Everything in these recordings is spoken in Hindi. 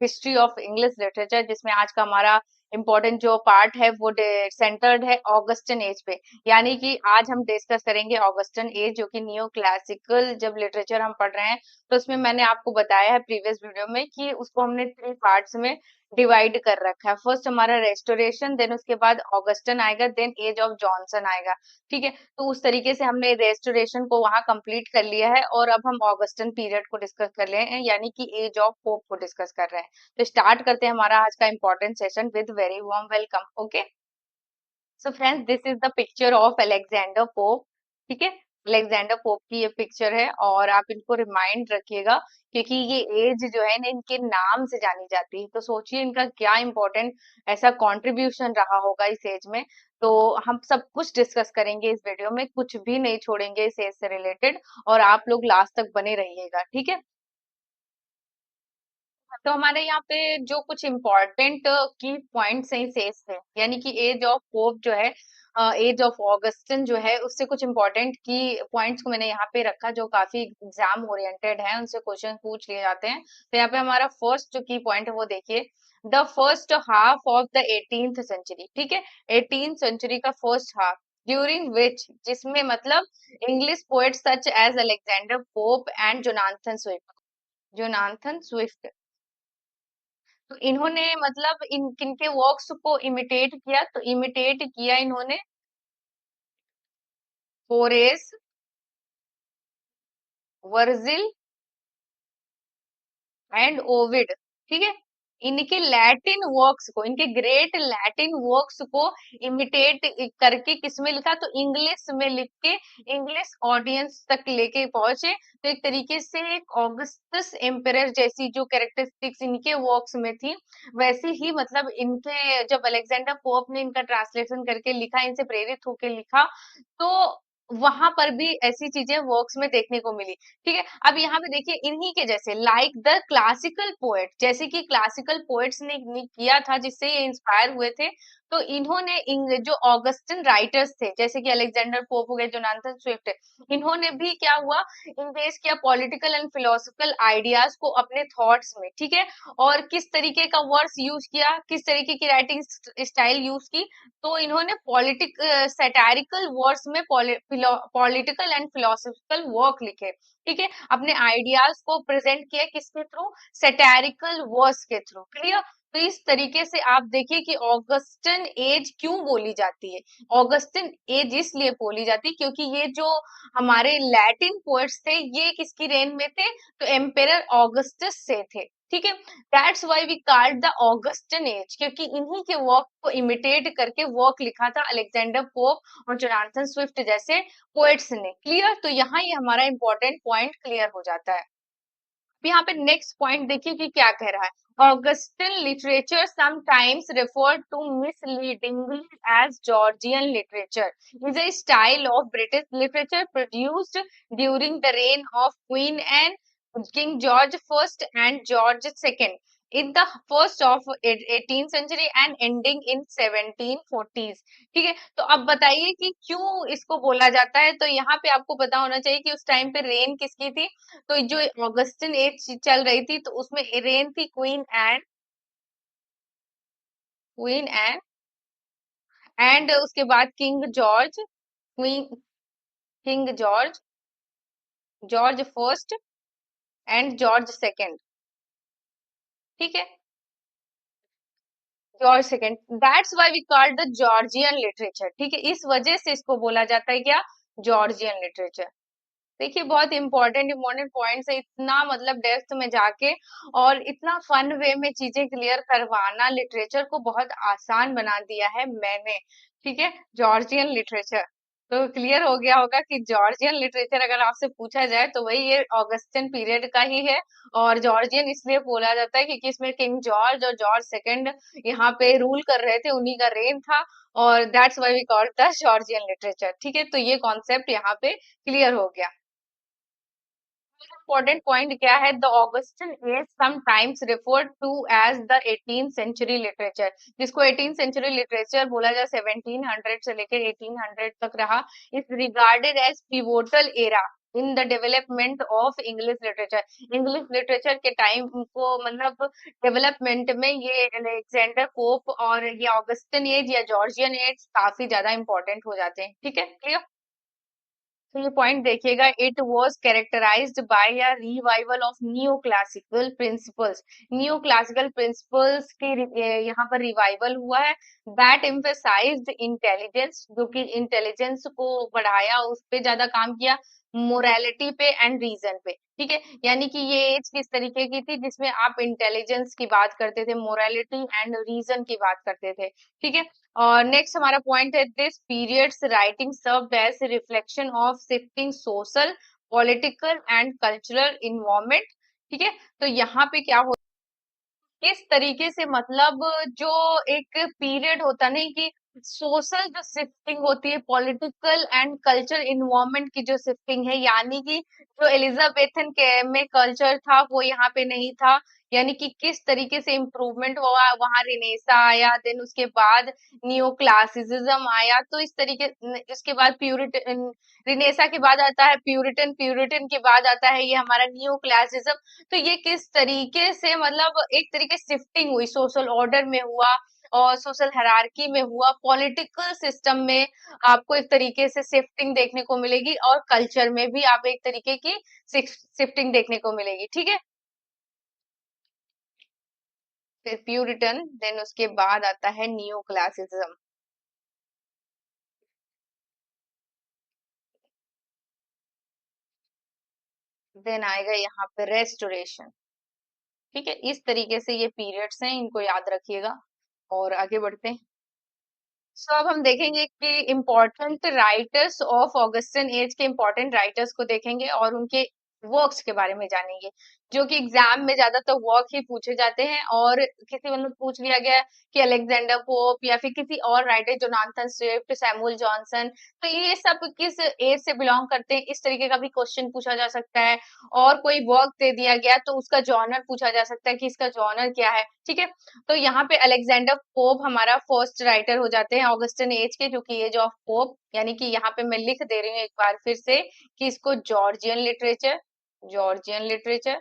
हिस्ट्री ऑफ इंग्लिश लिटरेचर, जिसमें आज का हमारा इम्पोर्टेंट जो पार्ट है वो सेंटर्ड है ऑगस्टन एज पे। यानी कि आज हम डिस्कस करेंगे ऑगस्टन एज, जो कि नियो क्लासिकल जब लिटरेचर हम पढ़ रहे हैं, तो उसमें मैंने आपको बताया है प्रीवियस वीडियो में कि उसको हमने 3 पार्ट्स में डिवाइड कर रखा है। फर्स्ट हमारा रेस्टोरेशन, देन उसके बाद ऑगस्टन आएगा, देन एज ऑफ जॉनसन आएगा। ठीक है, तो उस तरीके से हमने रेस्टोरेशन को वहां कंप्लीट कर लिया है और अब हम ऑगस्टन पीरियड को डिस्कस कर रहे हैं, यानी कि एज ऑफ पोप को डिस्कस कर रहे हैं। तो स्टार्ट करते हैं हमारा आज का important session with very warm welcome. Okay, so friends, this is the picture of Alexander Pope. ठीक है, अलेक्जेंडर पोप की ये पिक्चर है और आप इनको रिमाइंड रखिएगा, क्योंकि ये एज जो है ना इनके नाम से जानी जाती है। तो सोचिए इनका क्या इम्पोर्टेंट ऐसा कंट्रीब्यूशन रहा होगा इस एज में। तो हम सब कुछ डिस्कस करेंगे इस वीडियो में, कुछ भी नहीं छोड़ेंगे इस एज से रिलेटेड, और आप लोग लास्ट तक बने रहिएगा। ठीक है, तो हमारे यहाँ पे जो कुछ इम्पोर्टेंट की पॉइंट्स हैं इस एज से, यानी कि एज ऑफ पोप जो है, एज ऑफ ऑगस्टिन जो है, उससे कुछ इम्पोर्टेंट की पॉइंट्स को मैंने यहाँ पे रखा, जो काफी एग्जाम ओरिएंटेड है, उनसे क्वेश्चन पूछ लिए जाते हैं। तो यहाँ पे हमारा फर्स्ट जो की पॉइंट है वो देखिए, the first half of the 18th century. ठीक है, 18th सेंचुरी का फर्स्ट हाफ, ड्यूरिंग विच, जिसमें मतलब English poet such as Alexander Pope and Jonathan Swift, Jonathan Swift, तो इन्होंने मतलब इन किनके वर्क्स को इमिटेट किया, तो इमिटेट किया इन्होंने होरेस, वर्जिल एंड ओविड। ठीक है, इनके लैटिन वर्क्स को, इनके ग्रेट लैटिन वर्क्स को इमिटेट करके किसमें लिखा, तो इंग्लिश में लिख के इंग्लिश ऑडियंस तक लेके पहुंचे। तो एक तरीके से एक ऑगस्टस एम्परर जैसी जो कैरेक्टरिस्टिक्स इनके वर्क्स में थी, वैसे ही मतलब इनके जब अलेक्जेंडर पोप ने इनका ट्रांसलेशन करके लिखा, इनसे प्रेरित होकर लिखा, तो वहां पर भी ऐसी चीजें वर्क्स में देखने को मिली। ठीक है, अब यहाँ पे देखिए इन्हीं के जैसे लाइक द क्लासिकल पोएट, जैसे कि क्लासिकल पोएट्स ने किया था, जिससे ये इंस्पायर हुए थे, तो इन्होंने जो ऑगस्टिन राइटर्स थे, जैसे कि अलेक्जेंडर पोप हो गए, जोनाथन स्विफ्ट है, इन्होंने भी क्या हुआ, इन्वेस्ट किया पॉलिटिकल एंड फिलोसफिकल आइडियाज को अपने थॉट्स में। ठीक है, और किस तरीके का वर्ड्स यूज किया, किस तरीके की राइटिंग स्टाइल यूज की, तो इन्होंने सैटारिकल वर्ड्स में पॉलिटिकल एंड फिलोसफिकल वर्क लिखे। ठीक है, अपने आइडियाज को प्रेजेंट किया किसके थ्रू, सैटारिकल वर्ड्स के थ्रू। क्लियर, तो इस तरीके से आप देखिए कि ऑगस्टन एज क्यों बोली जाती है। ऑगस्टन एज इसलिए बोली जाती है क्योंकि ये जो हमारे लैटिन पोएट्स थे, ये किसकी रेन में थे, तो एम्पेरर ऑगस्टस से थे। ठीक है, that's why we called the Augustan age, क्योंकि इन्हीं के वर्क को इमिटेट करके वर्क लिखा था अलेक्जेंडर पोप और जोनाथन स्विफ्ट जैसे पोएट्स ने। क्लियर, तो यहाँ ये हमारा इंपॉर्टेंट पॉइंट क्लियर हो जाता है। यहाँ पे नेक्स्ट पॉइंट देखिए कि क्या कह रहा है, Augustan literature sometimes referred to misleadingly as Georgian literature is a style of British literature produced during the reign of Queen and King George I and George II in the first of 18th century and ending in 1740s। ठीक है, तो अब बताइए कि क्यों इसको बोला जाता है। तो यहाँ पे आपको पता होना चाहिए कि उस टाइम पे रेन किसकी थी, तो जो ऑगस्टिन एज चल रही थी, तो उसमें रेन थी क्वीन एंड उसके बाद queen king George first and George second. ठीक है, George second, that's why we called the Georgian literature. ठीक है, इस वजह से इसको बोला जाता है क्या, जॉर्जियन लिटरेचर। देखिए बहुत इंपॉर्टेंट इंपॉर्टेंट पॉइंट्स है, इतना मतलब डेप्थ में जाके और इतना फन वे में चीजें क्लियर करवाना लिटरेचर को बहुत आसान बना दिया है मैंने। ठीक है, जॉर्जियन लिटरेचर, तो क्लियर हो गया होगा कि जॉर्जियन लिटरेचर अगर आपसे पूछा जाए तो वही ये ऑगस्टिन पीरियड का ही है। और जॉर्जियन इसलिए बोला जाता है क्योंकि इसमें किंग जॉर्ज और जॉर्ज सेकंड यहाँ पे रूल कर रहे थे, उन्हीं का रेन था, और that's why we called the Georgian literature. ठीक है, तो ये कॉन्सेप्ट यहाँ पे क्लियर हो गया। इम्पोर्टेंट पॉइंट क्या है, the Augustan age sometimes referred to as the 18th century literature, जिसको 18th सेंचुरी लिटरेचर बोला जाए, 1700 से लेकर 1800 तक रहा, is regarded as pivotal era. In the development of English literature. English literature के टाइम को मतलब डेवलपमेंट में ये अलेक्जेंडर पोप और ये ऑगस्टिन एज या जॉर्जियन एज काफी ज्यादा इंपॉर्टेंट हो जाते हैं। ठीक है, क्लियर। तो ये पॉइंट देखिएगा, it was characterised by a revival of new classical principles. New classical principles की यहाँ पर रिवाइवल हुआ है। दैट एम्फेसाइज्ड इंटेलिजेंस, जो कि इंटेलिजेंस को बढ़ाया, उस पे ज्यादा काम किया, मोरालिटी पे एंड रीजन पे। ठीक है, यानी कि ये एज किस तरीके की थी जिसमें आप इंटेलिजेंस की बात करते थे, मोरालिटी एंड रीजन की बात करते थे। ठीक है, और नेक्स्ट हमारा पॉइंट है, this period's writing served as reflection of shifting social, political and cultural environment. ठीक है, तो यहाँ पे क्या हो, किस तरीके से मतलब जो एक पीरियड होता नहीं कि सोशल जो शिफ्टिंग होती है, पॉलिटिकल एंड कल्चर इन्वायरमेंट की जो शिफ्टिंग है, यानी कि जो एलिजाबेथन के में कल्चर था वो यहाँ पे नहीं था। यानी कि किस तरीके से इम्प्रूवमेंट हुआ, वहां रिनेसा आया, देन उसके बाद नियो क्लासिसिज्म आया, तो इस तरीके, इसके बाद प्यूरिटन, रिनेसा के बाद आता है प्यूरिटन, प्यूरिटन के बाद आता है ये हमारा नियो क्लासिज्म। तो ये किस तरीके से मतलब एक तरीके शिफ्टिंग हुई, सोशल ऑर्डर में हुआ और सोशल हायरार्की में हुआ, पॉलिटिकल सिस्टम में आपको एक तरीके से शिफ्टिंग देखने को मिलेगी, और कल्चर में भी आप एक तरीके की शिफ्टिंग देखने को मिलेगी। ठीक है, फिर प्यूरिटन, देन उसके बाद आता है नियो क्लासिज्म, देन आएगा यहाँ पे रेस्टोरेशन। ठीक है, इस तरीके से ये पीरियड्स हैं, इनको याद रखिएगा और आगे बढ़ते हैं। सो अब हम देखेंगे कि important writers of Augustan age के इम्पोर्टेंट राइटर्स को देखेंगे और उनके वर्क्स के बारे में जानेंगे, जो कि एग्जाम में ज्यादातर वर्क ही पूछे जाते हैं, और किसी मतलब पूछ लिया गया कि अलेक्जेंडर पोप या फिर किसी और writer, Jonathan Swift, Samuel Johnson, तो ये सब किस एज से बिलोंग करते हैं, इस तरीके का भी क्वेश्चन पूछा जा सकता है। और कोई वर्क दे दिया गया तो उसका जॉनर पूछा जा सकता है कि इसका जॉनर क्या है। ठीक है, तो यहाँ पे अलेक्जेंडर पोप हमारा फर्स्ट राइटर हो जाते हैं ऑगस्टन एज के, जो कि एज ऑफ पोप, यानी कि यहाँ पे मैं लिख दे रही हूँ एक बार फिर से कि इसको Georgian literature, Georgian literature,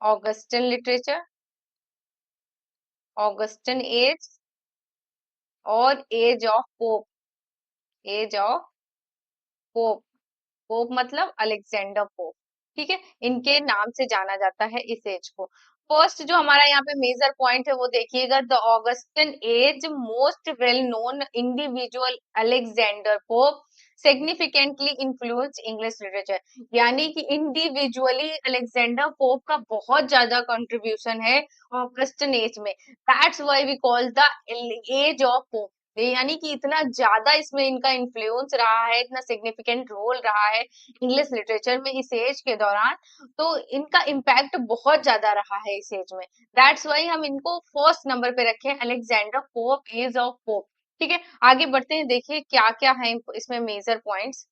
Augustan literature, Augustan age, और age of Pope, age of Pope. Pope मतलब अलेक्जेंडर पोप। ठीक है, इनके नाम से जाना जाता है इस एज को। फर्स्ट जो हमारा यहाँ पे मेजर पॉइंट है वो देखिएगा, the Augustan as most well known individual Alexander pope significantly influence English literature. यानी कि इंडिविजुअली अलेक्जेंडर पोप का बहुत ज्यादा कंट्रीब्यूशन है ऑगस्टन एज में। That's why we call the age of Pope. यानी कि इतना ज्यादा इसमें इनका इन्फ्लुएंस रहा है, इतना सिग्निफिकेंट रोल रहा है इंग्लिश लिटरेचर में इस एज के दौरान, तो इनका इम्पैक्ट बहुत ज्यादा रहा है इस एज में। दैट्स वाई हम इनको फर्स्ट नंबर पे रखे हैं, Alexander Pope, age of Pope. ठीक है, आगे बढ़ते हैं, देखिए क्या क्या है इसमें मेजर पॉइंट्स।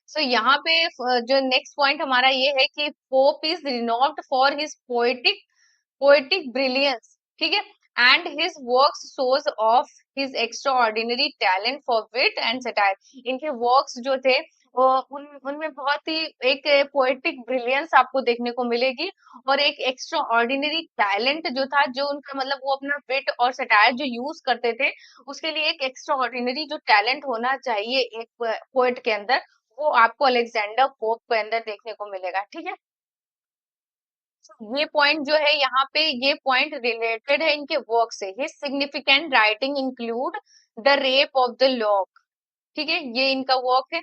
सो यहाँ पे जो नेक्स्ट पॉइंट हमारा ये है कि Pope is renowned for his poetic brilliance. ठीक है, and his works source of his extraordinary talent for wit and satire. इनके वर्क्स जो थे वो उनमें बहुत ही एक पोएटिक ब्रिलियंस आपको देखने को मिलेगी, और एक एक्स्ट्रा ऑर्डिनरी टैलेंट जो था, जो उनका मतलब वो अपना विट और सटायर जो यूज करते थे, उसके लिए एक एक्स्ट्रा ऑर्डिनरी जो टैलेंट होना चाहिए एक पोएट के अंदर, वो आपको अलेक्जेंडर पोप के अंदर देखने को मिलेगा। ठीक है, ये पॉइंट जो है यहाँ पे, ये पॉइंट रिलेटेड है इनके वर्क से। His significant writing include the rape of the lock. ठीक है, ये इनका वर्क है,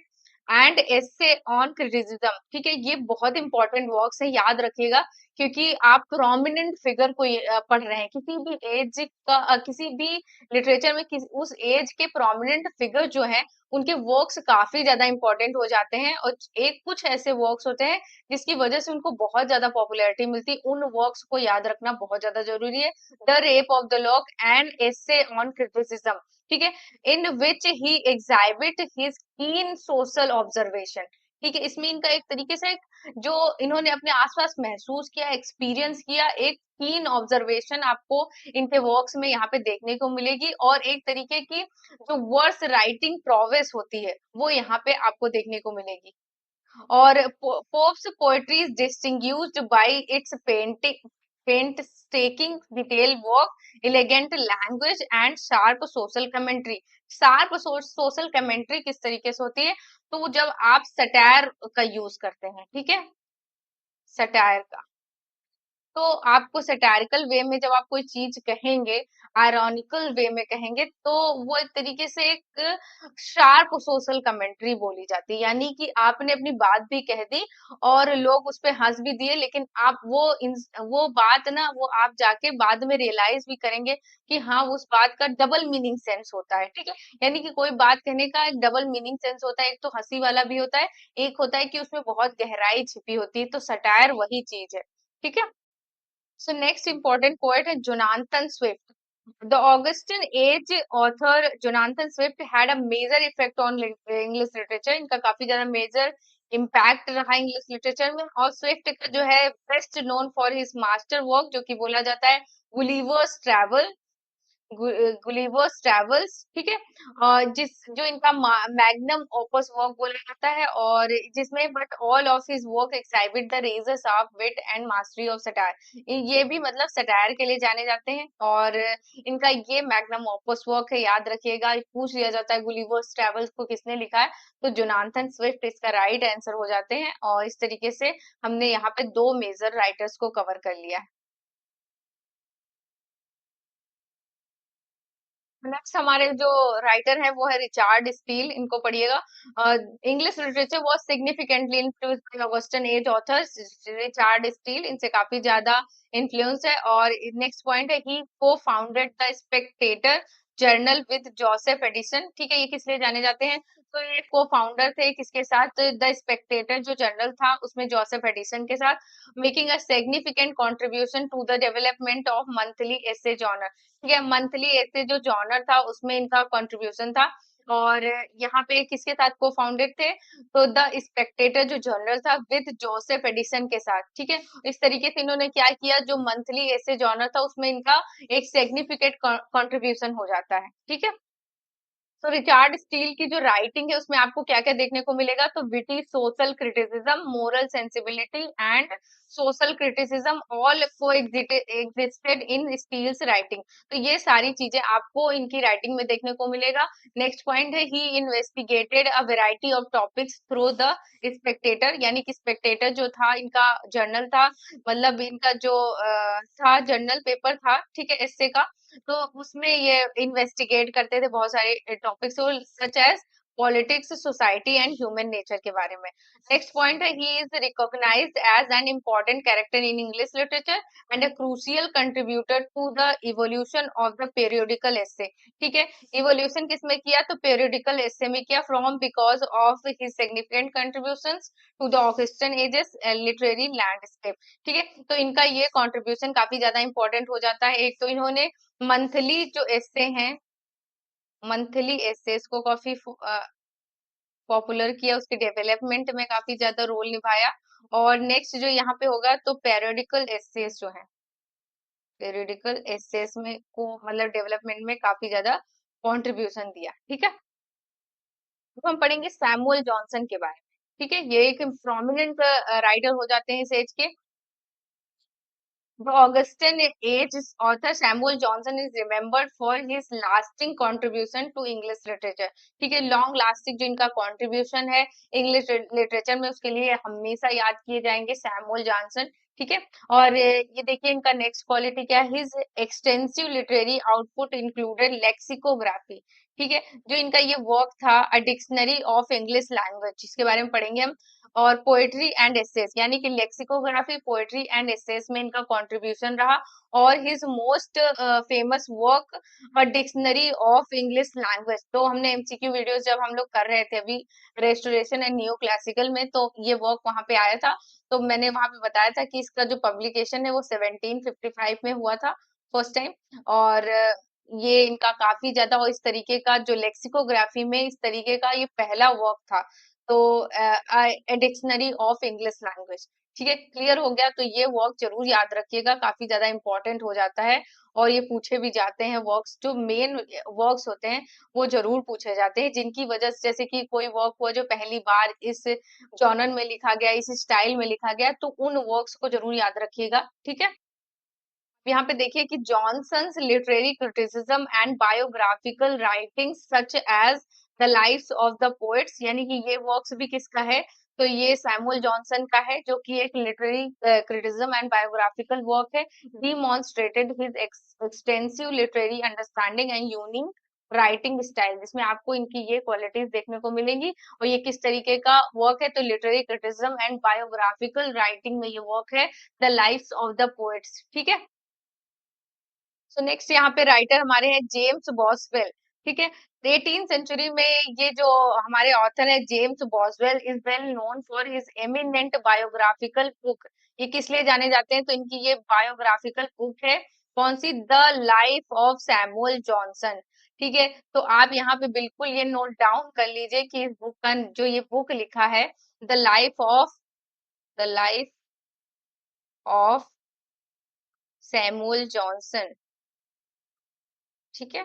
एंड एसे ऑन क्रिटिसिज्म। ठीक है, ये बहुत इंपॉर्टेंट वर्क्स है, याद रखिएगा, क्योंकि आप प्रोमिनेंट फिगर को पढ़ रहे हैं, किसी भी एज का किसी भी लिटरेचर में उस एज के प्रोमिनेंट फिगर जो है, उनके वर्क्स काफी ज्यादा इंपॉर्टेंट हो जाते हैं, और एक कुछ ऐसे वर्क्स होते हैं जिसकी वजह से उनको बहुत ज्यादा पॉपुलैरिटी मिलती है, उन वर्क्स को याद रखना बहुत ज्यादा जरूरी है। The rape of the lock and essay on criticism. ठीक है, in which he exhibit his keen social observation। ठीक है, इसमें इनका एक तरीके से जो इन्होंने अपने आसपास महसूस किया, एक्सपीरियंस किया, एक कीन ऑब्जर्वेशन आपको इनके वर्क्स में यहाँ पे देखने को मिलेगी, और एक तरीके की जो वर्ड्स राइटिंग प्रोवेस होती है वो यहाँ पे आपको देखने को मिलेगी। और Pope's poetry is distinguished by its painstaking detail work, elegant language, and sharp social commentary. Sharp social commentary किस तरीके से होती है? तो जब आप सटायर का यूज करते हैं, ठीक है, सटायर का, तो आपको सटारिकल वे में जब आप कोई चीज कहेंगे, आयरॉनिकल वे में कहेंगे, तो वो एक तरीके से एक शार्प सोशल कमेंट्री बोली जाती है, यानी कि आपने अपनी बात भी कह दी और लोग उस पे हंस भी दिए, लेकिन आप वो बात ना, वो आप जाके बाद में रियलाइज भी करेंगे कि हाँ, उस बात का डबल मीनिंग सेंस होता है, ठीक है। यानी कि कोई बात कहने का एक डबल मीनिंग सेंस होता है, एक तो हंसी वाला भी होता है, एक होता है कि उसमें बहुत गहराई छिपी होती है, तो सटायर वही चीज है, ठीक है। So next important poet is Jonathan Swift. The Augustan age author Jonathan Swift had a major effect on English literature. इनका काफी ज्यादा major impact रहा English literature में, और Swift का जो है best known for his master work जो कि बोला जाता है Gulliver's Travel, गुलिवर्स ट्रेवल्स, ठीक है। और जिस जो इनका मैग्नम ओपस वर्क बोला जाता है, और जिसमें but all of his work exhibit the razors of wit and mastery of satire, ये भी मतलब सटायर के लिए जाने जाते हैं, और इनका ये मैग्नम ओपस वर्क है, याद रखिएगा, पूछ लिया जाता है गुलिवर्स ट्रेवल्स को किसने लिखा है, तो जोनाथन स्विफ्ट इसका राइट आंसर हो जाते हैं। और इस तरीके से हमने यहाँ पे दो मेजर राइटर्स को कवर कर लिया है। नेक्स्ट हमारे जो राइटर है वो है रिचार्ड स्टील, इनको पढ़िएगा। English literature was significantly influenced by western age authors, Richard Steele इनसे काफी ज्यादा इन्फ्लुएंस है। और नेक्स्ट पॉइंट है ही को founded the Spectator journal with Joseph Addison, ठीक है, ये किस लिए जाने जाते हैं? तो ये को फाउंडर थे किसके साथ? द स्पेक्टेटर जो जर्नल था उसमें जोसेफ एडिसन के साथ, making a significant contribution to the development of monthly essay journal, ठीक है, मंथली ऐसे जो जॉनर था उसमें इनका कंट्रीब्यूशन था। और यहाँ पे किसके साथ को फाउंडेड थे? तो द स्पेक्टेटर जो जर्नल था विद जोसेफ एडिसन के साथ, ठीक है। इस तरीके से इन्होंने क्या किया, जो मंथली ऐसे जॉनर था उसमें इनका एक सिग्निफिकेंट कंट्रीब्यूशन हो जाता है, ठीक है। तो रिचार्ड स्टील की जो राइटिंग है उसमें आपको क्या क्या देखने को मिलेगा? तो witty social criticism, moral sensibility and social criticism all को एग्जिस्टेड इन स्टील्स राइटिंग, तो ये सारी चीजें आपको इनकी राइटिंग में देखने को मिलेगा। नेक्स्ट पॉइंट है he investigated a variety of topics through the Spectator, यानी कि स्पेक्टेटर जो था इनका जर्नल था, मतलब इनका जो था जर्नल पेपर था, ठीक है, एस्से का, तो उसमें ये इन्वेस्टिगेट करते थे बहुत सारे topics such as politics, society and human nature के बारे में। नेक्स्ट पॉइंट है he is recognised as an important character in English literature and a crucial contributor to the evolution of the periodical essay, ठीक है। इवोल्यूशन किसमें किया? तो पेरियोडिकल एस्से में किया, from because of his significant contributions to the Augustan age's literary landscape, ठीक है। तो इनका ये कंट्रीब्यूशन काफी ज्यादा इंपॉर्टेंट हो जाता है। एक तो इन्होंने मंथली जो एस्से हैं, मंथली एस्सेस को काफी पॉपुलर किया, उसके डेवलपमेंट में काफी ज्यादा रोल निभाया। और नेक्स्ट जो यहाँ पे होगा तो पेरियोडिकल एस्सेस जो है, पेरियोडिकल एस्सेस में को मतलब डेवलपमेंट में काफी ज्यादा कंट्रीब्यूशन दिया, ठीक है। तो हम पढ़ेंगे सैमुअल जॉनसन के बारे में, ठीक है, ये एक प्रोमिनेंट राइटर हो जाते हैं इस एज के। The Augustan age author Samuel Johnson is remembered for his lasting contribution to English literature, ठीक है, लॉन्ग लास्टिंग जो इनका कंट्रीब्यूशन है इंग्लिश लिटरेचर में, उसके लिए हमेशा याद किए जाएंगे सैमुअल जॉनसन, ठीक है। और ये देखिए इनका नेक्स्ट क्वालिटी क्या है, his extensive literary output included lexicography, ठीक है, जो इनका ये वर्क था a dictionary of English language, इसके बारे में पढ़ेंगे हम। और पोएट्री एंड एसेस, यानी कि लेक्सिकोग्राफी, पोएट्री एंड एसेस में इनका कंट्रीब्यूशन रहा। और his most famous work a dictionary of English language, तो हमने एमसीक्यू वीडियोस जब हम लोग कर रहे थे अभी रेस्टोरेशन एंड न्यू क्लासिकल में, तो ये वर्क वहां पे आया था, तो मैंने वहां पे बताया था कि इसका जो पब्लिकेशन है वो 1755 में हुआ था फर्स्ट टाइम। और ये इनका काफी ज्यादा, और इस तरीके का जो लेक्सिकोग्राफी में इस तरीके का ये पहला वर्क था, तो a dictionary of English language. ठीक है, क्लियर हो गया। तो ये वर्क जरूर याद रखिएगा, काफी ज्यादा इंपॉर्टेंट हो जाता है और ये पूछे भी जाते हैं। वर्क्स जो मेन वर्क्स होते हैं वो जरूर पूछे जाते हैं, जिनकी वजह से जैसे कि कोई वर्क हुआ जो पहली बार इस जॉनर में लिखा गया, इस स्टाइल में लिखा गया, तो उन वर्क्स को जरूर याद रखिएगा। ठीक है, यहाँ पे देखिए कि Johnson's literary criticism and biographical writing such as the lives of the poets, यानी कि ये वर्क्स भी किसका है, तो ये सैमुअल जॉनसन का है, जो कि एक literary criticism and biographical work है। Demonstrated his extensive literary understanding and unique writing style, जिसमें आपको इनकी ये क्वालिटीज देखने को मिलेंगी। और ये किस तरीके का वर्क है, तो literary criticism and biographical writing में ये वर्क है, the lives of the poets. ठीक है, सो नेक्स्ट यहाँ पे राइटर हमारे हैं जेम्स बॉसवेल। ठीक है, 18th सेंचुरी में ये जो हमारे ऑथर है James Boswell is well known for his eminent biographical book. ये किस लिए जाने जाते हैं, तो इनकी ये बायोग्राफिकल बुक है, कौन सी, the life of Samuel Johnson. ठीक है, तो आप यहाँ पे बिल्कुल ये नोट डाउन कर लीजिए कि इस बुक का जो ये बुक लिखा है, the life of Samuel Johnson. ठीक है,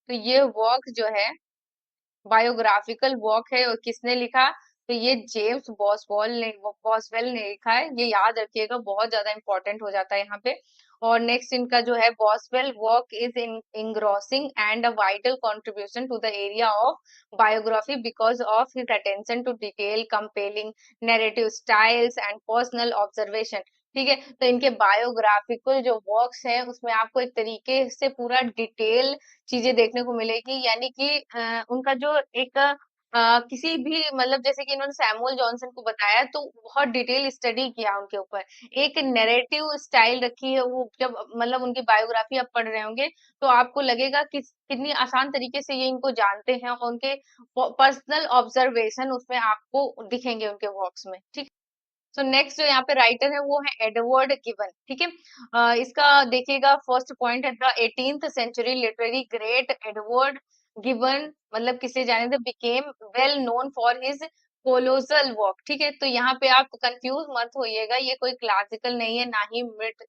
तो ये वर्क जो है बायोग्राफिकल वर्क है, और किसने लिखा, तो ये जेम्स बॉसवेल ने लिखा है। ये याद रखिएगा, बहुत ज्यादा इंपॉर्टेंट हो जाता है यहाँ पे। और नेक्स्ट इनका जो है Boswell work is in engrossing and a vital contribution to the area of biography because of his attention to detail, compelling narrative styles and personal observation. ठीक है, तो इनके बायोग्राफिकल जो वर्क्स हैं उसमें आपको एक तरीके से पूरा डिटेल चीजें देखने को मिलेगी, यानी कि उनका जो एक किसी भी मतलब जैसे कि इन्होंने सैमुअल जॉनसन को बताया तो बहुत डिटेल स्टडी किया उनके ऊपर, एक नैरेटिव स्टाइल रखी है। वो जब मतलब उनकी बायोग्राफी आप पढ़ रहे होंगे तो आपको लगेगा कि कितनी आसान तरीके से ये इनको जानते हैं, और उनके पर्सनल ऑब्जर्वेशन उसमें आपको दिखेंगे उनके वर्क्स में। ठीक, सो नेक्स्ट जो यहाँ पे राइटर है वो है एडवर्ड गिवन। ठीक है, इसका देखिएगा फर्स्ट पॉइंट है the 18th century literary great Edward गिवन, मतलब किसे जाने थे, became well known for his colossal work. ठीक है, तो यहाँ पे आप कंफ्यूज मत होइएगा, ये कोई क्लासिकल नहीं है, ना ही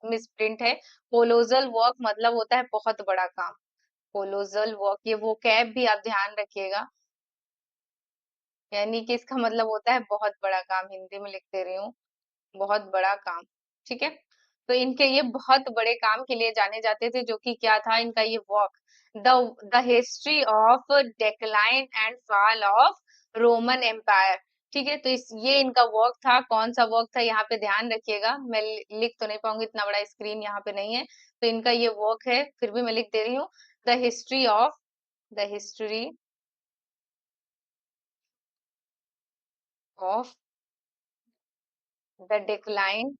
मिसप्रिंट है। कोलोसल वर्क मतलब होता है बहुत बड़ा काम। कोलोसल वर्क, ये वो कैब भी आप ध्यान रखिएगा, यानी कि इसका मतलब होता है बहुत बड़ा काम, हिंदी में लिख दे रही हूँ, बहुत बड़ा काम। ठीक है, तो इनके ये बहुत बड़े काम के लिए जाने जाते थे, जो कि क्या था इनका ये work, the the history of decline and fall of Roman empire. ठीक है, तो इस ये इनका वर्क था, कौन सा वर्क था यहाँ पे ध्यान रखिएगा, मैं लिख तो नहीं पाऊंगी, इतना बड़ा स्क्रीन यहाँ पे नहीं है, तो इनका ये वर्क है, फिर भी मैं लिख दे रही हूँ, the history of the decline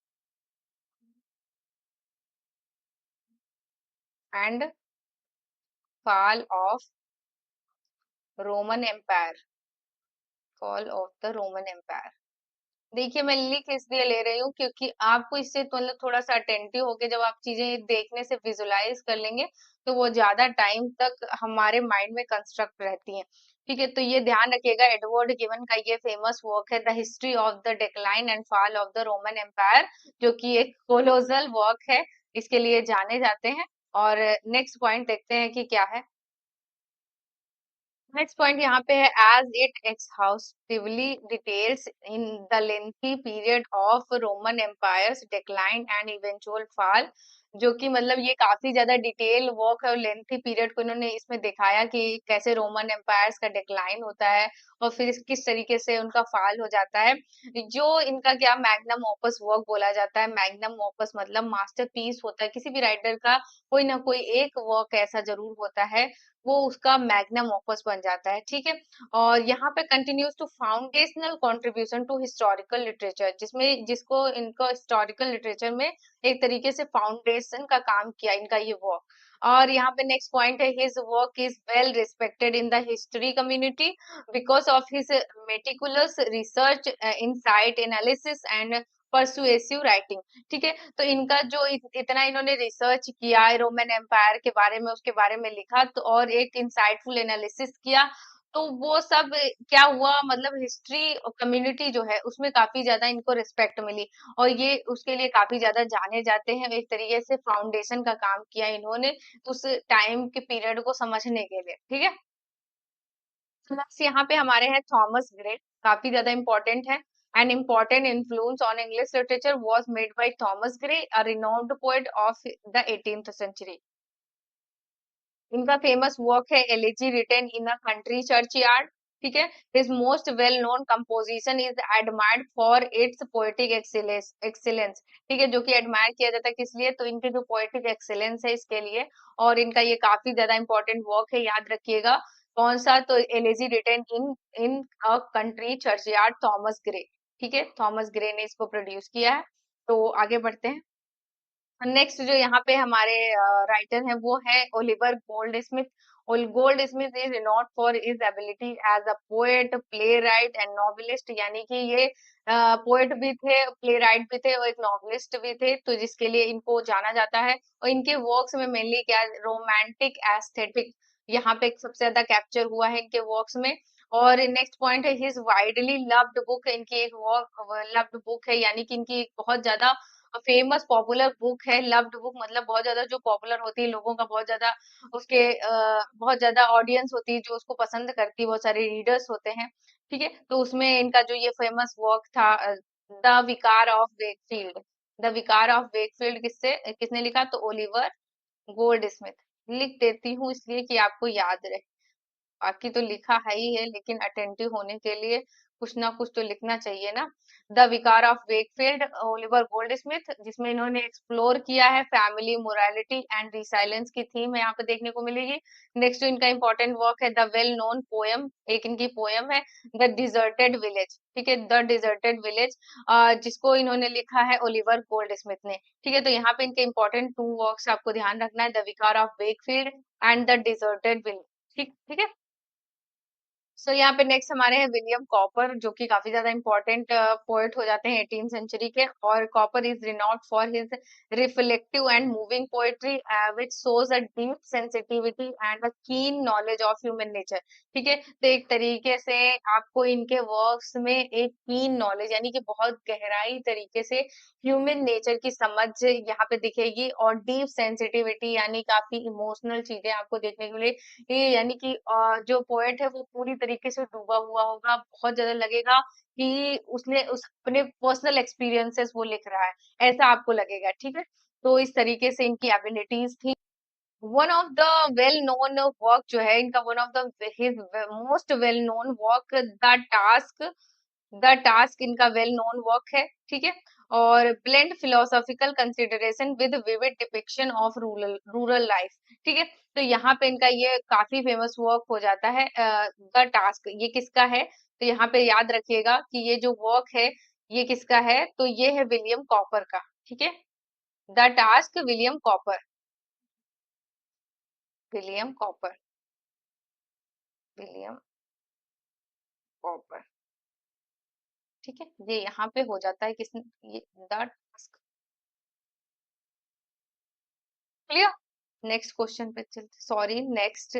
and fall of Roman empire, fall of the Roman empire. देखिए मैं लिख इसलिए ले रही हूँ क्योंकि आपको इससे तो मतलब थोड़ा सा अटेंटिव होके जब आप चीजें देखने से विजुलाइज कर लेंगे तो वो ज्यादा टाइम तक हमारे माइंड में कंस्ट्रक्ट रहती हैं। ठीक है, तो ये ध्यान रखिएगा, एडवर्ड गिवन का ये फेमस वर्क है the history of the decline and fall of the Roman empire, जो कि एक कोलोसल वर्क है, इसके लिए जाने जाते हैं। और नेक्स्ट पॉइंट देखते हैं कि क्या है। नेक्स्ट पॉइंट यहाँ पे है as it exhaustively details in the lengthy period of Roman empire's decline and eventual fall, जो कि मतलब ये काफी ज्यादा डिटेल वर्क है और लेंथी पीरियड को इन्होंने इसमें दिखाया कि कैसे रोमन एम्पायर्स का डिक्लाइन होता है और फिर किस तरीके से उनका फॉल हो जाता है। जो इनका क्या मैग्नम ओपस वर्क बोला जाता है, मैग्नम ओपस मतलब मास्टरपीस होता है, किसी भी राइटर का कोई ना कोई एक वर्क ऐसा जरूर होता है, वो उसका मैग्नम ऑपस बन जाता है। ठीक है, और यहाँ पे continues to foundational contribution to historical literature, जिसमें जिसको इनको हिस्टोरिकल लिटरेचर में एक तरीके से फाउंडेशन का काम किया इनका ये वर्क। और यहाँ पे नेक्स्ट पॉइंट है his work is well respected in the history community because of his meticulous research, insight, analysis and persuasive writing. ठीक है, तो इनका जो इतना इन्होंने रिसर्च किया है रोमन एम्पायर के बारे में, उसके बारे में लिखा तो, और एक इंसाइटफुल एनालिसिस किया, तो वो सब क्या हुआ, मतलब हिस्ट्री कम्युनिटी जो है उसमें काफी ज्यादा इनको रिस्पेक्ट मिली, और ये उसके लिए काफी ज्यादा जाने जाते हैं। एक तरीके से फाउंडेशन का काम किया इन्होंने उस टाइम के पीरियड को समझने के लिए, ठीक है। तो next यहाँ पे हमारे हैं थॉमस ग्रे, काफी ज्यादा इंपॉर्टेंट है। An important influence on English literature was made by Thomas Gray, a renowned poet of the 18th century. इनका फेमस वर्क है elegy written in a country churchyard, ठीक है। His most well known composition is admired for its poetic excellence, ठीक है, जो कि एडमायर किया जाता है किस लिए, तो इनके जो पोएटिक एक्सीलेंस है इसके लिए। और इनका ये काफी ज्यादा इंपॉर्टेंट वर्क है, याद रखिएगा। कौन सा, तो elegy written in in a country churchyard, Thomas Gray, ठीक है, थॉमस ग्रे ने इसको प्रोड्यूस किया है। तो आगे बढ़ते हैं। नेक्स्ट जो यहाँ पे हमारे राइटर हैं वो है Oliver Goldsmith. Goldsmith is not for his ability as a poet, playwright and novelist, यानी कि ये पोएट भी थे, प्ले राइट भी थे और एक नॉवेलिस्ट भी थे, तो जिसके लिए इनको जाना जाता है। और इनके वर्क्स में मेनली क्या, रोमांटिक एस्थेटिक यहाँ पे सबसे ज्यादा कैप्चर हुआ है इनके वर्क्स में। और नेक्स्ट पॉइंट है हिज वाइडली लव्ड बुक, इनकी एक लव्ड बुक है, यानी कि इनकी एक बहुत ज्यादा फेमस पॉपुलर बुक है। लव्ड बुक मतलब बहुत ज्यादा जो पॉपुलर होती है, लोगों का बहुत ज्यादा उसके बहुत ज्यादा ऑडियंस होती है जो उसको पसंद करती है, बहुत सारे रीडर्स होते हैं, ठीक है। तो उसमें इनका जो ये फेमस वर्क था, द विकार ऑफ वेकफील्ड। द विकार ऑफ वेकफील्ड किसने लिखा, तो ओलिवर गोल्ड स्मिथ। लिख देती हूँ इसलिए कि आपको याद रहे, बाकी तो लिखा है ही है, लेकिन अटेंटिव होने के लिए कुछ ना कुछ तो लिखना चाहिए ना। द विकार ऑफ वेकफील्ड, ओलिवर गोल्डस्मिथ, जिसमें इन्होंने एक्सप्लोर किया है फैमिली, मोरालिटी एंड रिसाइलेंस की थीम यहाँ पे देखने को मिलेगी। नेक्स्ट इनका इंपॉर्टेंट वर्क है द वेल नोन पोएम, एक इनकी पोएम है द डिजर्टेड विलेज, ठीक है, द डिजर्टेड विलेज, जिसको इन्होंने लिखा है ओलिवर गोल्डस्मिथ ने, ठीक है। तो यहाँ पे इनके इंपॉर्टेंट टू वर्क्स आपको ध्यान रखना है, द विकार of Wakefield and the deserted village, ठीक ठीक है। सो यहाँ पे नेक्स्ट हमारे हैं विलियम कॉपर, जो कि काफी ज्यादा इंपॉर्टेंट पोएट हो जाते हैं 18th सेंचुरी के। और Cowper is renowned for his reflective and moving poetry which shows a deep sensitivity and a keen knowledge of human nature, ठीक है। तो एक तरीके से आपको इनके वर्क्स में एक कीन नॉलेज, यानी कि बहुत गहराई तरीके से ह्यूमन नेचर की समझ यहाँ पे दिखेगी, और डीप सेंसिटिविटी यानी काफी इमोशनल चीजें आपको देखने को मिले। ये यानी कि जो पोएट है वो पूरी तरीके से डूबा हुआ होगा, बहुत ज्यादा लगेगा कि उसने उस अपने पर्सनल एक्सपीरियंसेस वो लिख रहा है, ऐसा आपको लगेगा, ठीक है। तो इस तरीके से इनकी एबिलिटीज थी। One of the well known work जो है इनका, one of the his most well known work, the task इनका वेल नोन वर्क है, ठीक है। और blend philosophical consideration with vivid depiction of rural life, ठीक है। तो यहाँ पे इनका ये काफी फेमस वर्क हो जाता है। द टास्क ये किसका है, तो यहाँ पे याद रखिएगा कि ये जो वर्क है ये किसका है, तो ये है विलियम कॉपर का, ठीक है। The task William copper, William copper, William copper, ठीक है। ये यहाँ पे हो जाता है किस, ये the task, clear. Next question पे चलते, सॉरी नेक्स्ट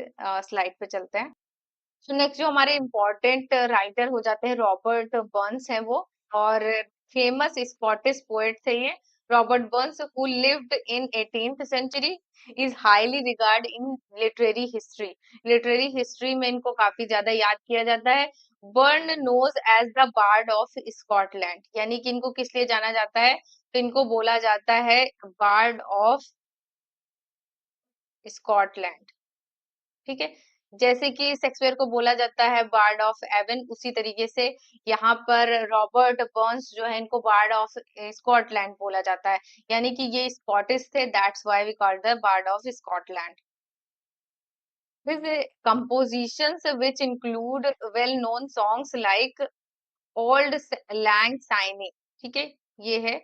स्लाइड पे चलते हैं। तो नेक्स्ट जो हमारे इम्पोर्टेंट राइटर हो जाते हैं, रॉबर्ट बर्न्स है वो, और फेमस स्कॉटिश पोएट थे ये। Robert Burns who lived in 18th century is highly regard in literary history. Literary history में इनको काफी ज्यादा याद किया जाता है। Burn knows as the bard of Scotland, यानी कि इनको किस लिए जाना जाता है, तो इनको बोला जाता है बार्ड ऑफ स्कॉटलैंड, ठीक है। जैसे कि शेक्सपियर को बोला जाता है बार्ड ऑफ एवन, उसी तरीके से यहाँ पर रॉबर्ट बर्न्स जो है इनको बार्ड ऑफ स्कॉटलैंड बोला जाता है, यानी कि ये स्कॉटिश थे, that's why we called the bard of Scotland. His compositions which include well known songs like Auld Lang Syne, ठीक है, ये है,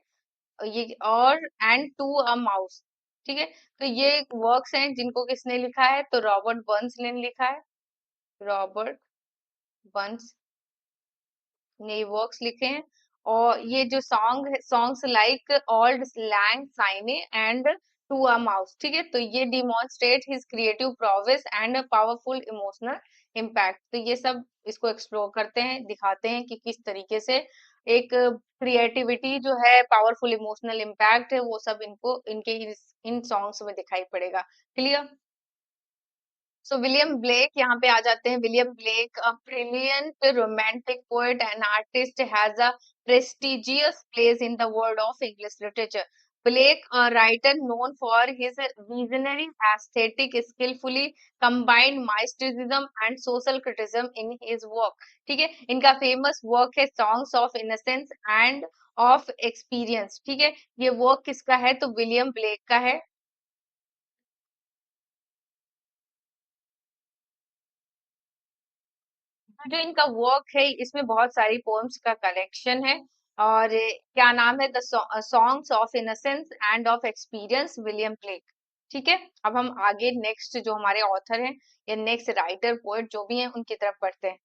ये और एंड टू अ माउस, ठीक है। तो ये वर्क्स हैं जिनको किसने लिखा है, तो रॉबर्ट बर्न्स ने लिखा है, रॉबर्ट बर्न्स ने वर्क्स लिखे हैं। और ये जो songs like Auld Lang Syne and to a mouse, ठीक है। तो ये demonstrate his creative prowess and powerful emotional impact. तो ये सब इसको एक्सप्लोर करते हैं, दिखाते हैं कि किस तरीके से एक क्रिएटिविटी जो है, पावरफुल इमोशनल इम्पैक्ट है, वो सब इनको इनके इन सॉन्ग्स में दिखाई पड़ेगा। क्लियर? सो विलियम ब्लेक यहाँ पे आ जाते हैं। William Blake, a brilliant romantic poet and artist, has a prestigious place in the world of English literature. Blake, a writer known for his visionary aesthetic, skillfully combined mysticism and social criticism in his work. ठीक है, इनका फेमस वर्क है songs of innocence end of experience. ठीक है, ये वर्क किसका है? तो विलियम ब्लेक का है। जो इनका वर्क है, इसमें बहुत सारी पोएम्स का कलेक्शन है। और क्या नाम है? The songs of innocence end of experience, William Blake. ठीक है, अब हम आगे नेक्स्ट जो हमारे ऑथर हैं या नेक्स्ट राइटर पोएट जो भी हैं उनकी तरफ बढ़ते हैं।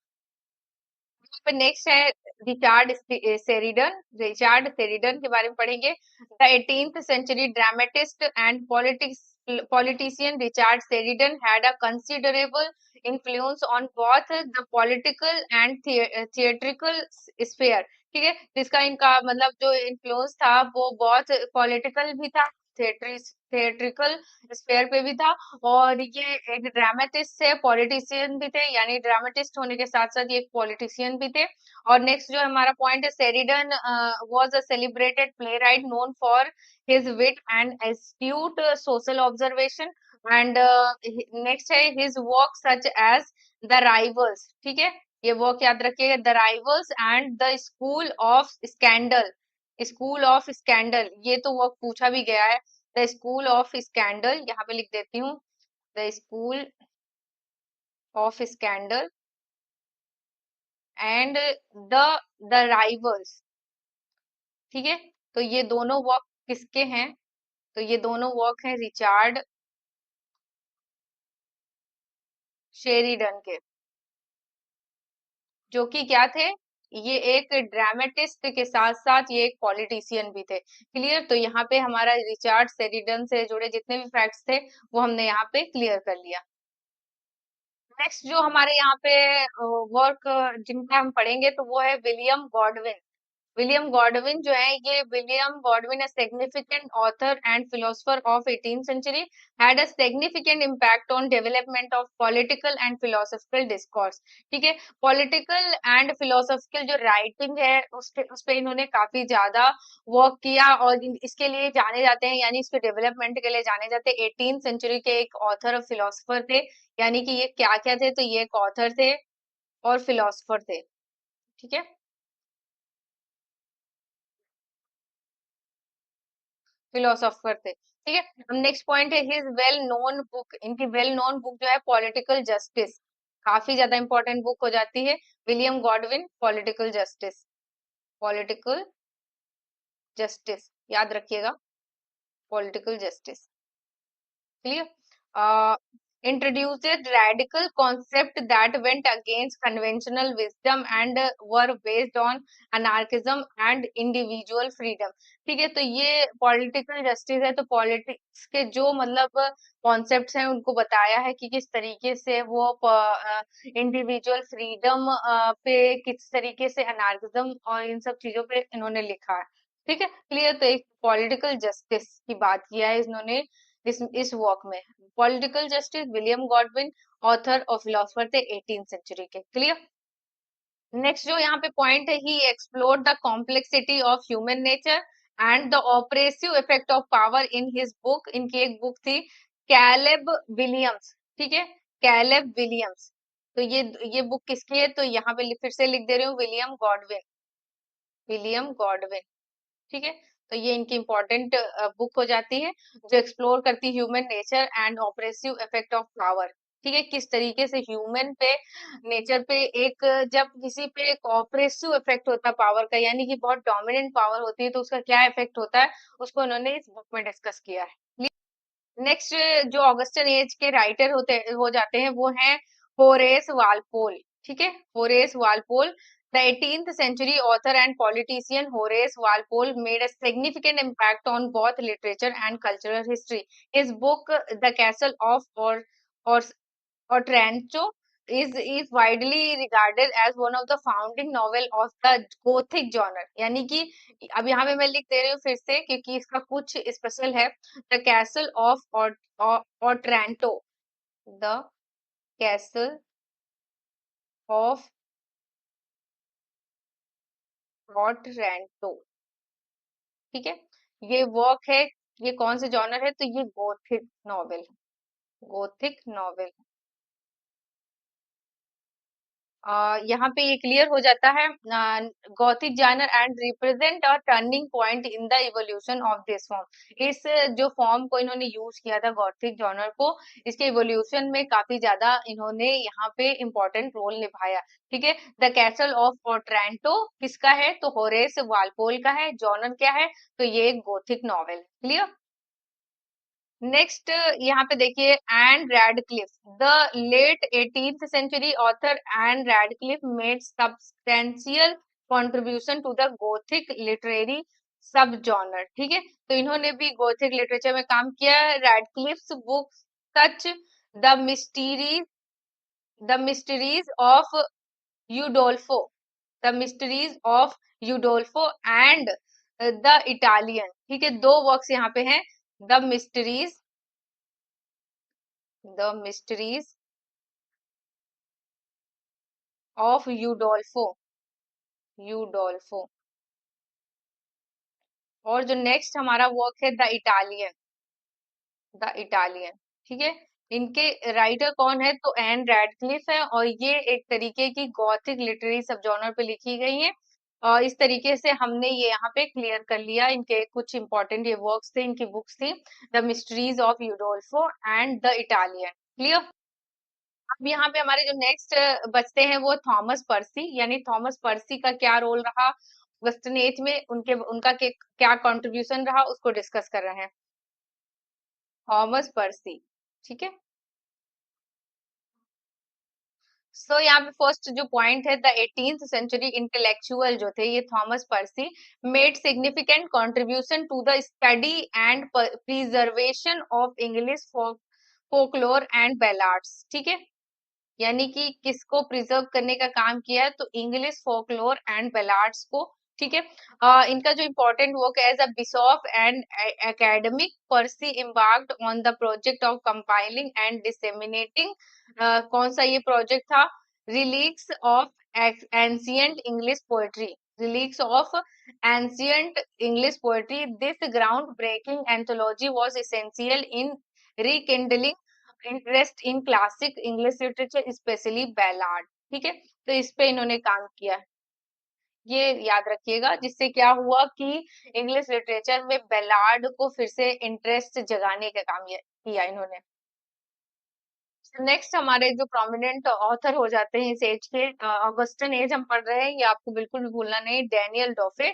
यहाँ पे नेक्स्ट है रिचार्ड सेरिडन। रिचार्ड सेरिडन के बारे में पढ़ेंगे। The 18th century dramatist and politics politician Richard Sheridan had a considerable influence on both the political and theatrical sphere। ठीक है, जिसका इनका मतलब जो इन्फ्लुएंस था वो बहुत पॉलिटिकल भी था, थिएट्रिकल स्फेयर पे भी था। और ये एक ड्रामेटिस्ट से पॉलिटिशियन भी थे, यानी ड्रामेटिस्ट होने के साथ साथ ये एक पॉलिटिशियन भी थे। और नेक्स्ट जो हमारा पॉइंट है, Sheridan was a celebrated playwright known for his wit and astute social observation। and next है his work such as the rivals। ठीक है, ये वर्क याद रखिएगा, the rivals and the school of scandal. School of scandal, ये तो वर्क पूछा भी गया है। द स्कूल ऑफ स्कैंडल, यहाँ पे लिख देती हूँ, the school of scandal and the the rivals. ठीक है, तो ये दोनों वर्क किसके हैं? तो ये दोनों वर्क हैं रिचार्ड शेरिडन के, जो कि क्या थे? ये एक ड्रामेटिस्ट के साथ साथ ये एक पॉलिटिशियन भी थे। क्लियर? तो यहाँ पे हमारा रिचार्ड शेरिडन से जुड़े जितने भी फैक्ट्स थे वो हमने यहाँ पे क्लियर कर लिया। नेक्स्ट जो हमारे यहाँ पे वर्क जिनका हम पढ़ेंगे तो वो है विलियम गॉडविन। विलियम गॉडविन जो है, ये William Godwin, a significant author and philosopher of 18th century, had a significant impact on development of political and philosophical discourse। ठीक है, पॉलिटिकल एंड फिलोसॉफिकल जो राइटिंग है उसके उस पे इन्होंने काफी ज्यादा वर्क किया और इसके लिए जाने जाते हैं, यानी इसके डेवलपमेंट के लिए जाने जाते हैं। 18th सेंचुरी के एक ऑथर और फिलोसफर थे, यानी कि ये क्या क्या थे? तो ये एक ऑथर थे और फिलोसफर थे। ठीक है, फिलोसोफर थे। ठीक है, हम नेक्स्ट पॉइंट है हिज वेल नोन बुक। इनकी वेल नोन बुक जो है पॉलिटिकल जस्टिस, काफी ज्यादा इंपॉर्टेंट बुक हो जाती है। William Godwin, political justice, political justice याद रखिएगा, political justice. clear? Introduced radical concept that went against conventional wisdom and were based on anarchism and individual freedom। ठीक है, तो ये पॉलिटिकल जस्टिस है, तो पॉलिटिक्स के जो मतलब कॉन्सेप्ट्स हैं उनको बताया है कि किस तरीके से वो इंडिविजुअल फ्रीडम पे, किस तरीके से अनार्किज्म और इन सब चीजों पे इन्होंने लिखा है। ठीक है, क्लियर? तो एक पॉलिटिकल जस्टिस की बात किया है इन्होंने इस वर्क में। Political justice, William Godwin, author और फिलोसफर थे 18th सेंचुरी के। क्लियर? नेक्स्ट जो यहाँ पे पॉइंट है, he explored the complexity of human nature and the oppressive effect of power in his book. इनकी एक बुक थी कैलेब विलियम्स। ठीक है, कैलेब विलियम्स। तो ये बुक किसकी है? तो यहाँ पे फिर से लिख दे रही हूँ, विलियम गॉडविन, विलियम गॉडविन। ठीक है, तो ये इनकी इंपॉर्टेंट बुक हो जाती है, जो एक्सप्लोर करती human nature and oppressive effect of power. ठीक है, किस तरीके से ह्यूमन पे, नेचर पे एक जब किसी पे एक ऑपरेसिव इफेक्ट होता है पावर का, यानी कि बहुत डोमिनेंट पावर होती है, तो उसका क्या इफेक्ट होता है, उसको उन्होंने इस बुक में डिस्कस किया है। नेक्स्ट जो ऑगस्टन एज के राइटर होते हो जाते हैं वो हैं होरेस वालपोल। ठीक है, Horace Walpole, the 18th century author and politician Horace Walpole made a significant impact on both literature and cultural history। His book The Castle of or Otranto is widely regarded as one of the founding novel of the Gothic genre, यानी कि अब यहाँ पे मैं लिख दे रही हूँ फिर से क्योंकि इसका कुछ स्पेशल है। The castle of Otranto, the castle of Otranto, ठीक है। ये वर्क है, ये कौन से जॉनर है, तो ये गोथिक नॉवेल, गोथिक नॉवेल। यहाँ पे ये क्लियर हो जाता है, Gothic genre and represent a turning point in the evolution of this form. इस जो फॉर्म को इन्होंने यूज किया था गॉथिक जॉनर को, इसके इवोल्यूशन में काफी ज्यादा इन्होंने यहाँ पे इम्पोर्टेंट रोल निभाया। ठीक है। द कैसल ऑफ ओट्रैंटो किसका है, तो होरेस वालपोल का है। जॉनर क्या है, तो ये एक गोथिक नॉवेल। क्लियर। नेक्स्ट यहाँ पे देखिए, Ann Radcliffe, the late 18th century author Ann Radcliffe made substantial contribution to the Gothic literary subgenre. ठीक है, तो इन्होंने भी गोथिक लिटरेचर में काम किया। Radcliffe's book such the mysteries, the mysteries of Udolpho, the mysteries of Udolpho and the Italian. ठीक है, दो वर्क्स यहाँ पे हैं, the mysteries, the mysteries of Udolpho, Udolpho. और जो नेक्स्ट हमारा वर्क है, द इटालियन, द इटालियन। ठीक है, इनके राइटर कौन है, तो एन रैडक्लिफ है, और ये एक तरीके की गॉथिक लिटरेरी सब जॉनर पे लिखी गई है। और इस तरीके से हमने ये यहाँ पे क्लियर कर लिया, इनके कुछ इंपॉर्टेंट ये वर्क्स थे, इनकी बुक्स थी, the mysteries of Udolpho and the Italian. Clear. अब यहाँ पे हमारे जो नेक्स्ट बचते हैं वो थॉमस पर्सी, यानी थॉमस पर्सी का क्या रोल रहा वेस्टर्न एज में, उनके उनका क्या कंट्रीब्यूशन रहा, उसको डिस्कस कर रहे हैं। थॉमस पर्सी, ठीक है। सो यहाँ पे फर्स्ट जो पॉइंट है, द 18th सेंचुरी इंटेलेक्चुअल जो थे ये Thomas Percy made significant contribution to the study and preservation of English folklore and ballads. ठीक है, यानी कि किसको प्रिजर्व करने का काम किया है, तो इंग्लिश फोकलोर एंड बेलार्ड्स को। ठीक है। इनका जो इम्पोर्टेंट वर्क है, as a bishop and academic, Percy embarked on the project of compiling and disseminating, कौन सा ये प्रोजेक्ट था, relics of ancient English poetry, relics of ancient English poetry. This ground breaking anthology was essential in rekindling interest in classic English literature specially ballad. ठीक है, तो इस पे इन्होंने काम किया, ये याद रखिएगा, जिससे क्या हुआ कि इंग्लिश लिटरेचर में बैलार्ड को फिर से इंटरेस्ट जगाने का काम किया इन्होंने। नेक्स्ट हमारे जो प्रोमिनेंट ऑथर हो जाते हैं इस एज के, ऑगस्टन एज हम पढ़ रहे हैं, ये आपको बिल्कुल भी भूलना नहीं, Daniel Defoe,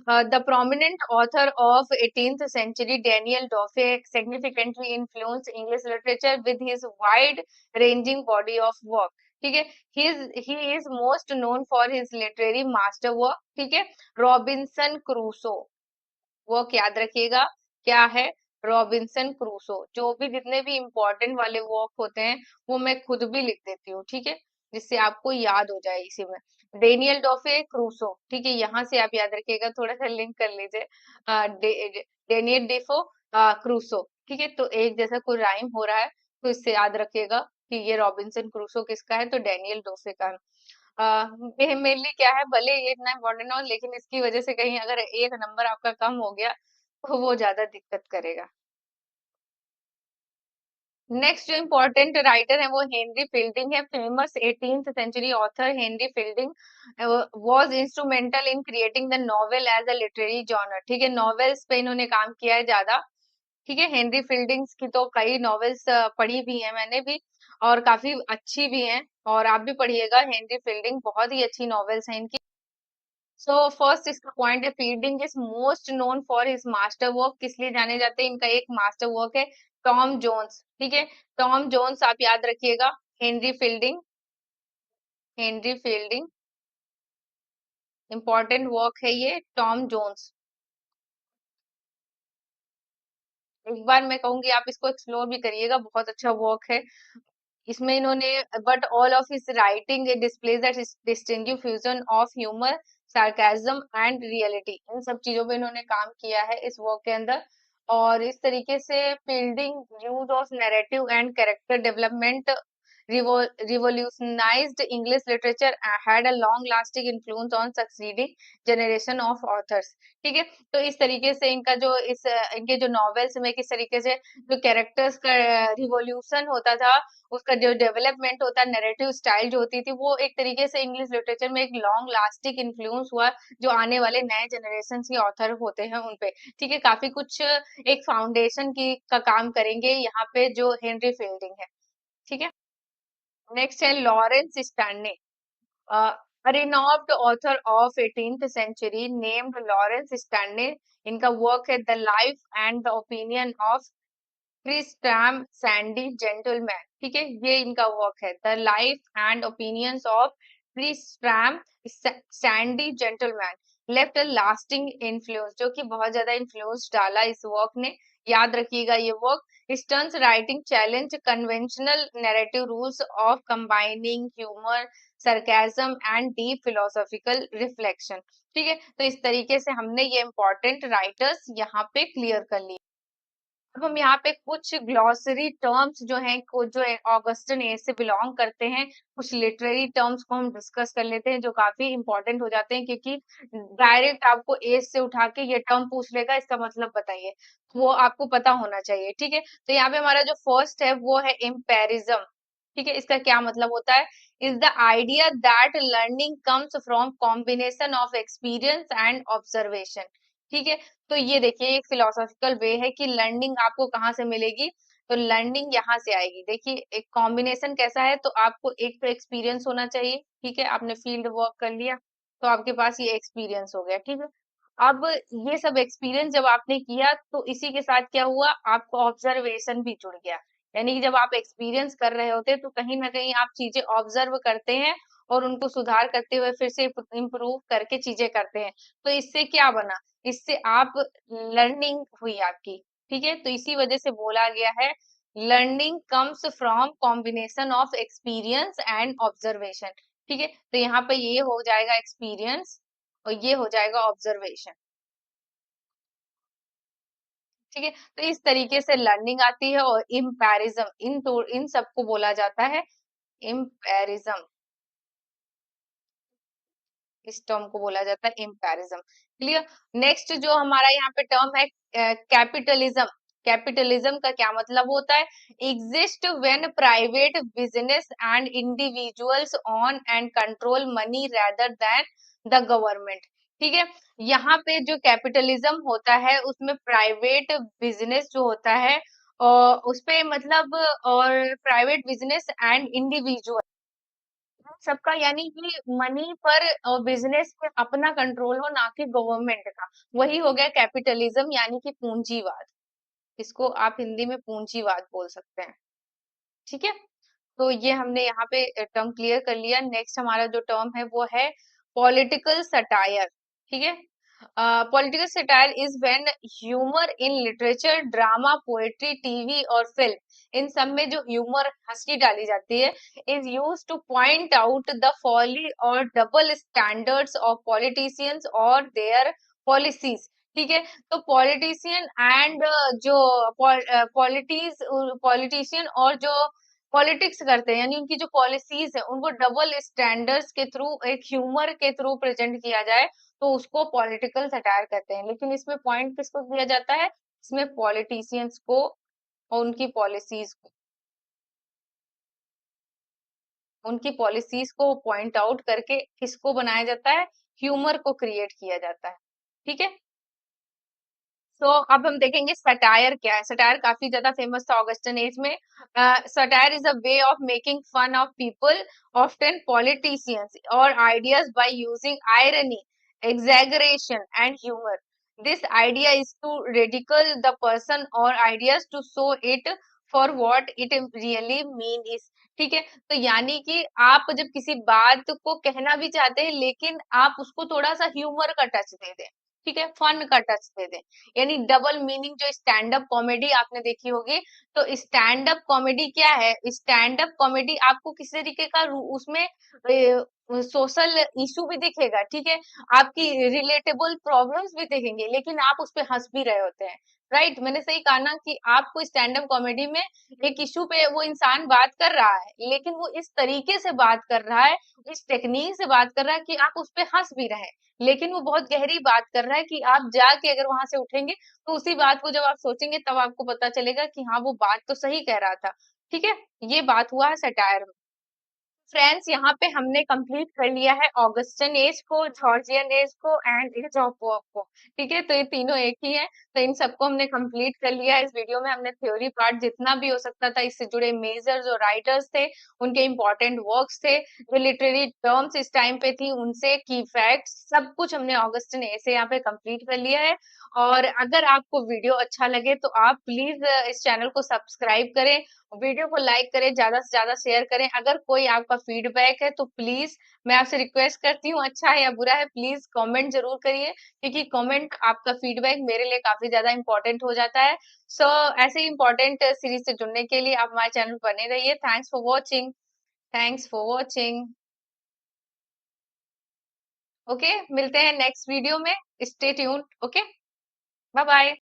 the prominent author of 18th century, Daniel Defoe significantly influence English literature with his wide ranging body of work. ठीक है, he is most known for his literary master work. ठीक है, रॉबिन्सन क्रूसो, वर्क याद रखिएगा क्या है, रॉबिन्सन क्रूसो। जो भी जितने भी इम्पोर्टेंट वाले वर्क होते हैं वो मैं खुद भी लिख देती हूँ, ठीक है, जिससे आपको याद हो जाए इसी में। डेनियल डॉफे क्रूसो, ठीक है, यहाँ से आप याद रखिएगा, थोड़ा सा लिंक कर लीजिए, डेनियल डेफो क्रूसो। ठीक है, तो एक जैसा कोई राइम हो रहा है, तो इससे याद रखिएगा कि ये रॉबिन्सन क्रूसो किसका है, तो डेनियल डोफे का है। मेनली क्या है, भले ये इतना इम्पोर्टेंट हो, लेकिन इसकी वजह से कहीं अगर एक नंबर आपका कम हो गया तो वो ज्यादा दिक्कत करेगा। नेक्स्ट जो इम्पोर्टेंट राइटर है वो हेनरी फील्डिंग है, famous 18th century author Henry Fielding was instrumental in creating the novel as a literary genre. ठीक है, नॉवेल्स पे इन्होंने काम किया है ज्यादा। ठीक है, हेनरी फील्डिंग्स की तो कई नॉवेल्स पढ़ी भी हैं मैंने भी, और काफी अच्छी भी हैं, और आप भी पढ़िएगा, हेनरी फील्डिंग बहुत ही अच्छी नॉवेल्स हैं इनकी। सो फर्स्ट इसका पॉइंट है, fielding is most known for his master work, किस लिए जाने जाते हैं, इनका एक मास्टर वर्क है टॉम जोन्स। ठीक है, टॉम जोन्स आप याद रखिएगा, Henry fielding, Henry fielding important work है ये टॉम जोन्स। एक बार मैं कहूंगी आप इसको एक्सप्लोर भी करिएगा, बहुत अच्छा वर्क है। इसमें इन्होंने but all of his writing displays that distinctive fusion of humour, sarcasm and reality, इन सब चीजों पे इन्होंने काम किया है इस वर्क के अंदर। और इस तरीके से fielding use of narrative and character development revolutionized English literature had a long lasting influence on succeeding generation of authors। ठीक है, तो इस तरीके से इनका जो इनके जो नॉवेल्स में किस तरीके से जो कैरेक्टर्स का रिवॉल्यूशन होता था, उसका जो डेवलपमेंट होता है, नैरेटिव स्टाइल जो होती थी, वो एक तरीके से इंग्लिश लिटरेचर में एक लॉन्ग लास्टिंग इन्फ्लुएंस हुआ जो आने वाले नए जनरेशन के ऑथर होते हैं उन पे। ठीक है, काफी कुछ एक फाउंडेशन की का काम करेंगे यहाँ पे जो हेनरी फील्डिंग है। ठीक है, नेक्स्ट है Lawrence Stanley, a renowned author of 18th century named Lawrence Stanley। इनका वर्क है the life and the opinion of Tristram Shandy gentleman. ठीक है, ये इनका वर्क है the life and opinions of Tristram Shandy gentleman, left a lasting influence, जो कि बहुत ज्यादा इन्फ्लुएंस डाला इस वर्क ने। याद रखिएगा ये work. Sterne's writing challenge conventional narrative rules of combining humour, sarcasm and deep philosophical reflection. ठीक है, तो इस तरीके से हमने ये इंपॉर्टेंट राइटर्स यहाँ पे क्लियर कर लिए। अब हम यहाँ पे कुछ ग्लॉसरी टर्म्स जो हैं जो ऑगस्टन एज से बिलोंग करते हैं, कुछ लिटरेरी टर्म्स को हम डिस्कस कर लेते हैं जो काफी इंपॉर्टेंट हो जाते हैं, क्योंकि डायरेक्ट आपको एज से उठा के ये टर्म पूछ लेगा इसका मतलब बताइए, वो आपको पता होना चाहिए। ठीक है, तो यहाँ पे हमारा जो फर्स्ट है वो है एम्पेरिज्म। ठीक है, इसका क्या मतलब होता है? Is the idea that learning comes from combination of experience and observation. ठीक है, तो ये देखिए एक फिलोसॉफिकल वे है कि लर्निंग आपको कहाँ से मिलेगी, तो लर्निंग यहाँ से आएगी। देखिए एक कॉम्बिनेशन कैसा है, तो आपको एक तो एक्सपीरियंस होना चाहिए। ठीक है, आपने फील्ड वर्क कर लिया तो आपके पास ये एक्सपीरियंस हो गया। ठीक है, अब ये सब एक्सपीरियंस जब आपने किया तो इसी के साथ क्या हुआ, आपको ऑब्जर्वेशन भी जुड़ गया। यानी कि जब आप एक्सपीरियंस कर रहे होते हैं तो कहीं ना कहीं आप चीजें ऑब्जर्व करते हैं और उनको सुधार करते हुए फिर से इम्प्रूव करके चीजें करते हैं। तो इससे क्या बना, इससे आप लर्निंग हुई आपकी। ठीक है, तो इसी वजह से बोला गया है learning comes from combination of experience and observation. ठीक है, तो यहाँ पे ये हो जाएगा एक्सपीरियंस और ये हो जाएगा ऑब्जर्वेशन। ठीक है, तो इस तरीके से लर्निंग आती है। और इम्पैरिज्म, इन सबको बोला जाता है इम्पैरिज्म, इस टर्म को बोला जाता है इम्पैरिज्म। क्लियर। नेक्स्ट जो हमारा यहाँ पे टर्म है कैपिटलिज्म। कैपिटलिज्म का क्या मतलब होता है? Exist when private business and individuals on and control money rather than the government. ठीक है, यहाँ पे जो कैपिटलिज्म होता है उसमें प्राइवेट बिजनेस जो होता है और उस पे मतलब, और प्राइवेट बिजनेस एंड इंडिविजुअल सबका, यानी कि मनी पर और बिजनेस पे अपना कंट्रोल हो, ना कि गवर्नमेंट का। वही हो गया कैपिटलिज्म, यानी कि पूंजीवाद। इसको आप हिंदी में पूंजीवाद बोल सकते हैं। ठीक है, तो ये हमने यहाँ पे टर्म क्लियर कर लिया। नेक्स्ट हमारा जो टर्म है वो है पॉलिटिकल सटायर। ठीक है, political satire is when humour in literature, drama, poetry, TV और फिल्म, इन सब में जो ह्यूमर, हंसी डाली जाती है, is use to point out the folly और डबल स्टैंडर्ड्स ऑफ पॉलिटिशियंस और देयर पॉलिसीज। ठीक है, तो पॉलिटिशियन एंड जो पॉलिटिशियन और जो पॉलिटिक्स करते हैं, यानी उनकी जो पॉलिसीज है उनको डबल स्टैंडर्ड्स के थ्रू, एक ह्यूमर के थ्रू प्रेजेंट किया जाए तो उसको पॉलिटिकल सटायर कहते हैं। लेकिन इसमें पॉइंट किसको दिया जाता है? इसमें पॉलिटिशियंस को और उनकी पॉलिसीज को पॉइंट आउट करके किसको बनाया जाता है? ह्यूमर को क्रिएट किया जाता है। ठीक है, तो अब हम देखेंगे सटायर क्या है। सटायर काफी ज्यादा फेमस था ऑगस्टन एज में। Satire is a way of making fun of people, often politicians और ideas by using irony, exaggeration and humor. This idea is to ridicule the person or ideas to show it for what it really mean is। ठीक है, तो यानी कि आप जब किसी बात को कहना भी चाहते हैं लेकिन आप उसको थोड़ा सा ह्यूमर का टच दे दें, ठीक है, फन का टच दे दें। यानी डबल मीनिंग, जो स्टैंड अप कॉमेडी आपने देखी होगी, तो स्टैंड अप कॉमेडी क्या है? स्टैंड अप कॉमेडी आपको किसी तरीके का उसमें सोशल इशू भी दिखेगा, ठीक है, आपकी रिलेटेबल प्रॉब्लम्स भी दिखेंगे, लेकिन आप उस पे हंस भी रहे होते हैं। राइट, मैंने सही कहा ना कि आपको स्टैंड अप कॉमेडी में एक इशू पे वो इंसान बात कर रहा है, लेकिन वो इस तरीके से बात कर रहा है, इस टेक्निक से बात कर रहा है कि आप उस पे हंस भी रहे हैं, लेकिन वो बहुत गहरी बात कर रहा है कि आप जाके अगर वहां से उठेंगे तो उसी बात को जब आप सोचेंगे तब आपको पता चलेगा कि हाँ, वो बात तो सही कह रहा था। ठीक है, ये बात हुआ है सटायर में। फ्रेंड्स, यहाँ पे हमने कंप्लीट कर लिया है ऑगस्टन एज को, जॉर्जियन एज को एंड एज ऑफ वर्क को। ठीक है, तो ये तीनों एक ही है, तो इन सबको हमने कंप्लीट कर लिया है। इस वीडियो में हमने थ्योरी पार्ट जितना भी हो सकता था, इससे जुड़े मेजर जो राइटर्स थे, उनके इंपॉर्टेंट वर्क्स थे, जो लिटरेरी टर्म्स इस टाइम पे थी, उनसे की फैक्ट्स, सब कुछ हमने ऑगस्टन ए से यहाँ पे कंप्लीट कर लिया है। और अगर आपको वीडियो अच्छा लगे तो आप प्लीज इस चैनल को सब्सक्राइब करें, वीडियो को लाइक करें, ज्यादा से ज्यादा शेयर करें। अगर कोई आपका फीडबैक है तो प्लीज मैं आपसे रिक्वेस्ट करती हूँ, अच्छा है या बुरा है, प्लीज कमेंट जरूर करिए, क्योंकि कमेंट, आपका फीडबैक मेरे लिए काफी ज्यादा इंपॉर्टेंट हो जाता है। सो ऐसे ही इंपॉर्टेंट सीरीज से जुड़ने के लिए आप हमारे चैनल पर बने रहिए। Thanks for watching. Thanks for watching. Okay, मिलते हैं नेक्स्ट वीडियो में। Stay tuned. Okay, bye bye.